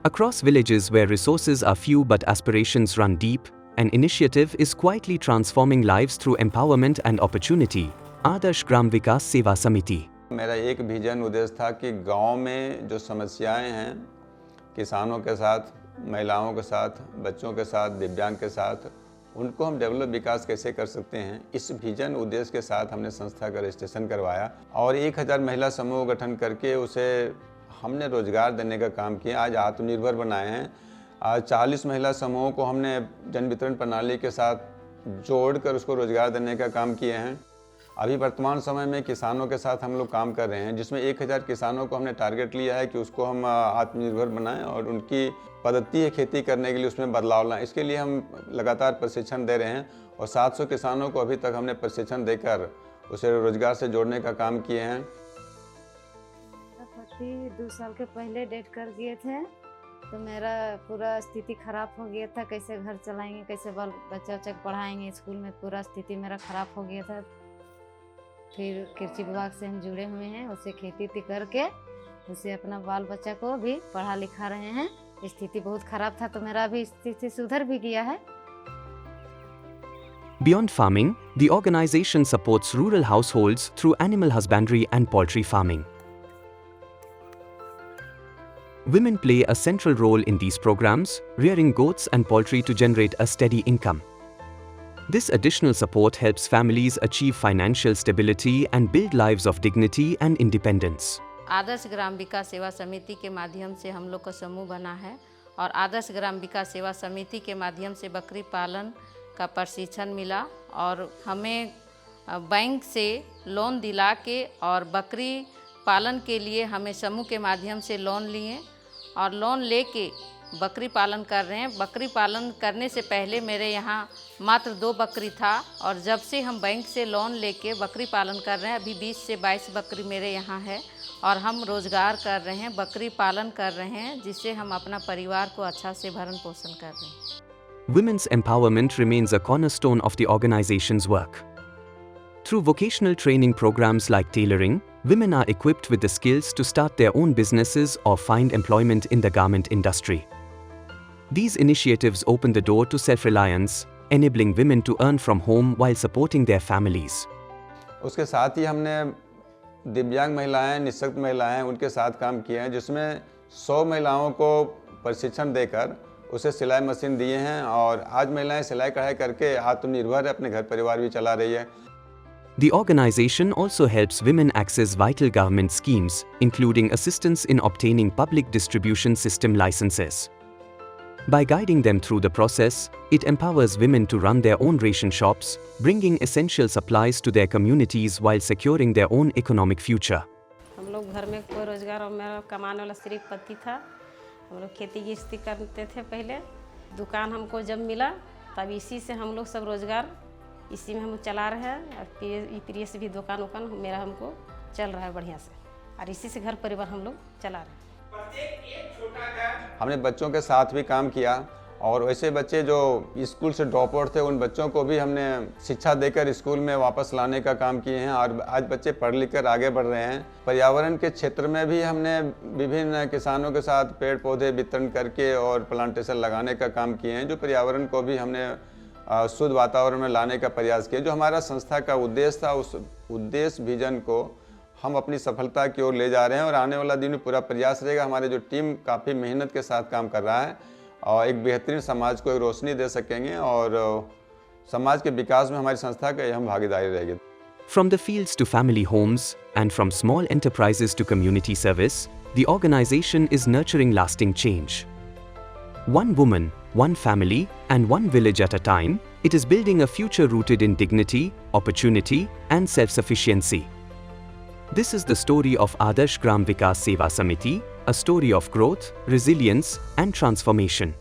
Across villages where resources are few but aspirations run deep, an initiative is quietly transforming lives through empowerment and opportunity. Adarsh Gram विकास सेवा समिति। मेरा एक vision उद्देश्य था कि गांव में जो समस्याएं हैं, किसानों के साथ, महिलाओं के साथ, बच्चों के साथ, दिव्यांग के साथ, उनको हम डेवलप विकास कैसे कर सकते हैं, इस विजन उद्देश्य के साथ हमने संस्था का रजिस्ट्रेशन करवाया और 1000 महिला समूह गठन करके उसे हमने रोजगार देने का काम किया। आज आत्मनिर्भर बनाए हैं। आज 40 महिला समूहों को हमने जन वितरण प्रणाली के साथ जोड़कर उसको रोजगार देने का काम किए हैं। अभी वर्तमान समय में किसानों के साथ हम लोग काम कर रहे हैं, जिसमें 1000 किसानों को हमने टारगेट लिया है कि उसको हम आत्मनिर्भर बनाएं और उनकी पद्धति है खेती करने के लिए उसमें बदलाव लाएं। इसके लिए हम लगातार प्रशिक्षण दे रहे हैं और 700 किसानों को अभी तक हमने प्रशिक्षण देकर उसे रोजगार से जोड़ने का काम किए हैं। पति 2 साल के पहले डेट कर दिए थे, तो मेरा पूरा स्थिति खराब हो गया था। कैसे घर चलाएंगे, कैसे बाल बच्चा को पढ़ाएंगे, स्कूल में पूरा स्थिति मेरा खराब हो गया था। फिर कृषि विभाग से हम जुड़े हुए हैं, उससे खेती करके उसे अपना बाल बच्चा को भी पढ़ा लिखा रहे हैं। स्थिति बहुत खराब था, तो मेरा अभी स्थिति सुधर भी गया है। Beyond farming, the organization supports rural households through animal husbandry and poultry farming. Women play a central role in these programs, rearing goats and poultry to generate a steady income. This additional support helps families achieve financial stability and build lives of dignity and independence. Adarsh Gram विकास सेवा समिति के माध्यम से हम लोग का समूह बना है और आदर्श ग्राम विकास सेवा समिति के माध्यम से बकरी पालन का प्रशिक्षण मिला और हमें बैंक से लोन दिला के और बकरी पालन के लिए हमें समूह के माध्यम से लोन लिए और लोन लेके बकरी पालन कर रहे हैं। बकरी पालन करने से पहले मेरे यहाँ मात्र 2 बकरी था और जब से हम बैंक से लोन लेके बकरी पालन कर रहे हैं, अभी 20 से 22 बकरी मेरे यहाँ है और हम रोज़गार कर रहे हैं, बकरी पालन कर रहे हैं, जिससे हम अपना परिवार को अच्छा से भरण पोषण कर रहे हैं। Women's empowerment remains a cornerstone of the organization's work. Through vocational training programs like tailoring, women are equipped with the skills to start their own businesses or find employment in the garment industry. These initiatives open the door to self-reliance, enabling women to earn from home while supporting their families. उसके साथ ही हमने दिव्यांग महिलाएं, निःशक्त महिलाएं, उनके साथ काम किया है, जिसमें 100 महिलाओं को प्रशिक्षण देकर उसे सिलाई मशीन दिए हैं और आज महिलाएं सिलाई कढ़ाई करके आत्मनिर्भर है, अपने घर परिवार भी चला रही है। The organization also helps women access vital government schemes, including assistance in obtaining public distribution system licenses. By guiding them through the process, it empowers women to run their own ration shops, bringing essential supplies to their communities while securing their own economic future. हम लोग घर में कोई रोजगार और मेरा कमाने वाला सिर्फ पति था। हम लोग खेती की स्थिति करते थे पहले। दुकान हमको जब मिला तब इसी से हम लोग सब रोजगार इसी में हम चला रहे हैं और प्रिय से भी दुकान मेरा हमको चल रहा है बढ़िया से और इसी से घर परिवार हम लोग चला रहे हैं। हमने बच्चों के साथ भी काम किया और वैसे बच्चे जो स्कूल से ड्रॉप आउट थे, उन बच्चों को भी हमने शिक्षा देकर स्कूल में वापस लाने का काम किए हैं और आज बच्चे पढ़ लिख कर आगे बढ़ रहे हैं। पर्यावरण के क्षेत्र में भी हमने विभिन्न किसानों के साथ पेड़ पौधे वितरण करके और प्लांटेशन लगाने का काम किए हैं, जो पर्यावरण को भी हमने शुद्ध वातावरण में लाने का प्रयास किया। जो हमारा संस्था का उद्देश्य था, उस उद्देश्य विजन को हम अपनी सफलता की ओर ले जा रहे हैं और आने वाला दिन में पूरा प्रयास रहेगा। हमारे जो टीम काफ़ी मेहनत के साथ काम कर रहा है और एक बेहतरीन समाज को एक रोशनी दे सकेंगे और समाज के विकास में हमारी संस्था का अहम भागीदारी रहेगी। From the fields to family homes and from small enterprises to community service, the organization is nurturing lasting change. One woman, one family, and one village at a time, it is building a future rooted in dignity, opportunity, and self-sufficiency. This is the story of Adarsh Gram Vikas Seva Samiti, a story of growth, resilience, and transformation.